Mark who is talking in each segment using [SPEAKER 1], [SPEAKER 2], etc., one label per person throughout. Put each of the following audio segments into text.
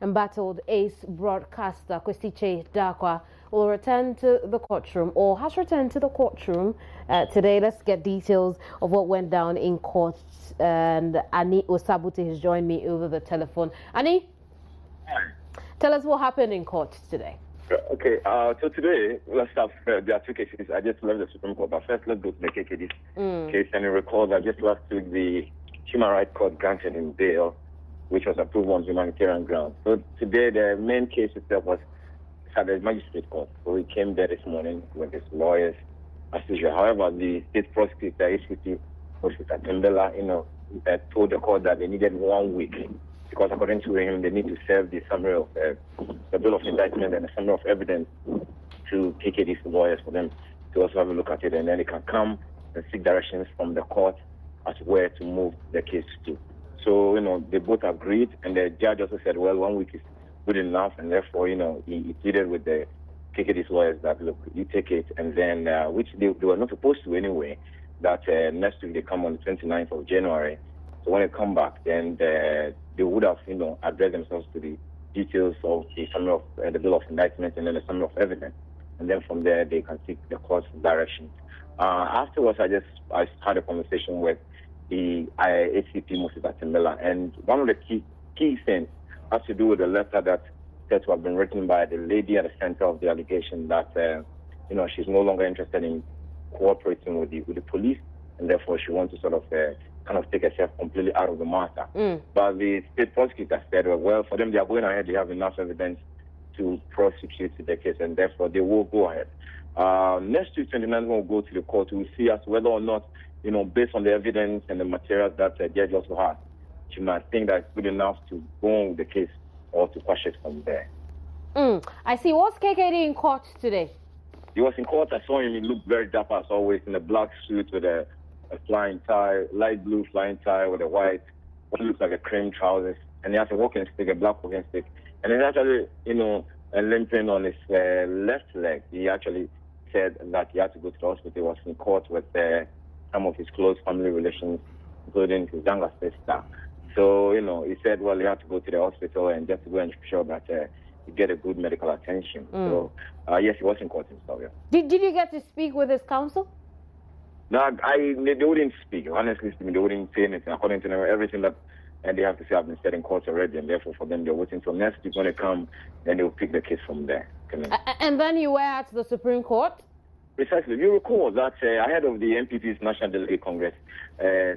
[SPEAKER 1] Embattled ace broadcaster Kwesi Dakwa will return to the courtroom or has returned to the courtroom today. Let's get details of what went down in court. And Annie Osabuti has joined me over the telephone. Annie, tell us what happened in court today.
[SPEAKER 2] Okay, so today, let's start. There are two cases. I just left the Supreme Court, but first let's go to the KKD case. And you recall that just last week, the Human Rights Court granted him bail, which was approved on humanitarian grounds. So today, the main case itself was at the magistrate court. So he came there this morning with his lawyers, as usual. However, the state prosecutor, HCT, Prosecutor Tembela, told the court that they needed 1 week, because according to him, they need to serve the summary of the bill of indictment and the summary of evidence to KKD's lawyers for them to also have a look at it, and then they can come and seek directions from the court as where to move the case to. So, they both agreed, and the judge also said, well, 1 week is good enough, and therefore, he pleaded with the KKD's lawyers that, look, you take it, and then, which they were not supposed to anyway, that next week they come on the 29th of January. So when they come back, then they would have, addressed themselves to the details of the summary of the bill of indictment and then the summary of evidence. And then from there, they can seek the court's direction. Afterwards, I had a conversation with the ACP, Mosita Tembela, and one of the key things has to do with the letter that said to have been written by the lady at the center of the allegation that, she's no longer interested in cooperating with the police, and therefore she wants to sort of kind of take herself completely out of the matter. But the state prosecutor said, well, for them, they are going ahead, they have enough evidence to prosecute the case, and therefore they will go ahead. Next week, 29th, we'll go to the court to see as whether or not, based on the evidence and the materials that the judge also has, she might think that it's good enough to go on with the case or to quash it from there.
[SPEAKER 1] I see. What's KKD in court today?
[SPEAKER 2] He was in court. I saw him. He looked very dapper as always, in a black suit with a flying tie, light blue flying tie with a white, what looks like a cream trousers. And he has a walking stick, a black walking stick. And he's actually, limping on his left leg. He actually said that he had to go to the hospital. He was in court with some of his close family relations, including his younger sister. So, he said, well, he had to go to the hospital and just to go and ensure that he get a good medical attention. So, yes, he was in court himself, yeah.
[SPEAKER 1] Did you get to speak with his counsel?
[SPEAKER 2] No, they wouldn't speak. Honestly speaking, they wouldn't say anything. According to them, everything that they have to say have been said in court already, and therefore for them, they're waiting till next week when they come, then they'll pick the case from there.
[SPEAKER 1] And then you were at the Supreme Court?
[SPEAKER 2] Precisely. You recall that ahead of the MPP's National Delegate Congress,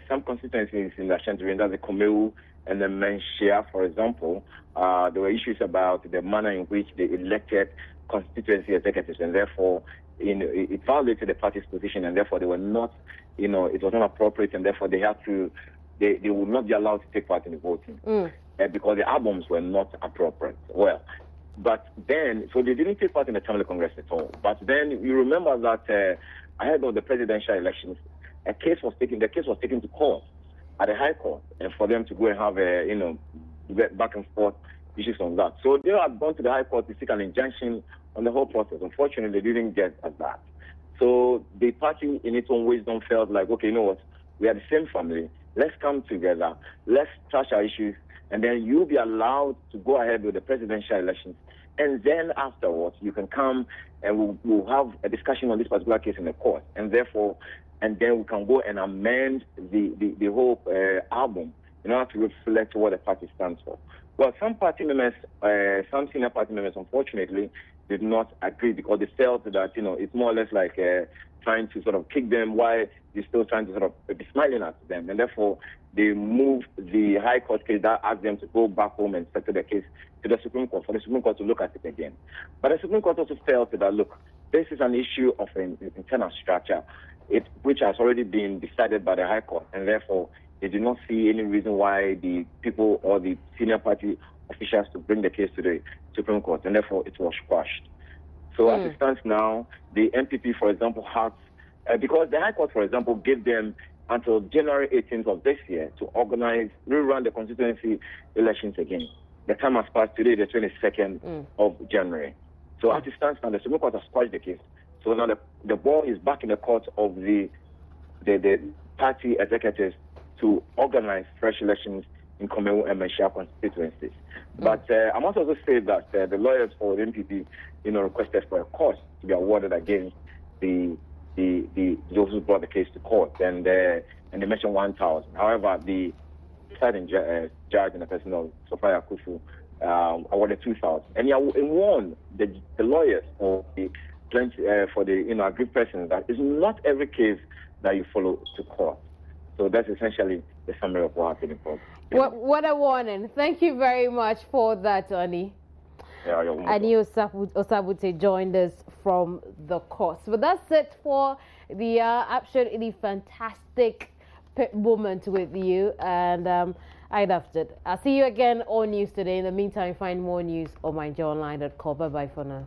[SPEAKER 2] some constituencies in the Ashanti Region, that's the Komeu and the Menchia, for example, there were issues about the manner in which they elected constituency executives, and therefore it violated the party's position, and therefore they were not, it was not appropriate, and therefore they would not be allowed to take part in the voting because the albums were not appropriate. Well, but then, so they didn't take part in the Assembly Congress at all. But then you remember that ahead of the presidential elections, the case was taken to court at the High Court, and for them to go and have back and forth issues on that. So they had gone to the High Court to seek an injunction on the whole process. Unfortunately, they didn't get at that. So the party, in its own wisdom, felt like, okay, you know what? We are the same family. Let's come together. Let's touch our issues, and then you'll be allowed to go ahead with the presidential elections. And then afterwards, you can come and we'll have a discussion on this particular case in the court. And therefore, and then we can go and amend the whole album in order to reflect what the party stands for. Well, some party members, some senior party members, unfortunately, did not agree because they felt that, it's more or less like trying to sort of kick them while you're still trying to sort of be smiling at them. And therefore, they moved the High Court case that asked them to go back home and settle the case to the Supreme Court, for the Supreme Court to look at it again. But the Supreme Court also felt that, look, this is an issue of an internal structure, which has already been decided by the High Court, and therefore they did not see any reason why the people or the senior party officials to bring the case to the Supreme Court, and therefore it was quashed. So as it stands now, the MPP, for example, has, because the High Court, for example, gave them until January 18th of this year to rerun the constituency elections again. The time has passed today, the 22nd of January. So as it stands now, the Supreme Court has quashed the case. So now the ball is back in the court of the party executives to organize fresh elections in Komewu and Menshia constituencies. But I must also say that the lawyers for the MPP, requested for a cost to be awarded against those who brought the case to court, and they mentioned 1,000. However, the deciding judge in the person of Sophia Kufu awarded 2,000, and he warned the lawyers for the aggrieved persons that it's not every case that you follow to court. So that's essentially the summary of what happened in court.
[SPEAKER 1] What a warning! Thank you very much for that, Tony.
[SPEAKER 2] Yeah, you're welcome.
[SPEAKER 1] Ani Osabute joined us from the court. But that's it for the absolutely fantastic moment with you, and I loved it. I'll see you again on News Today. In the meantime, find more news on myjoyonline.com. Bye-bye for now.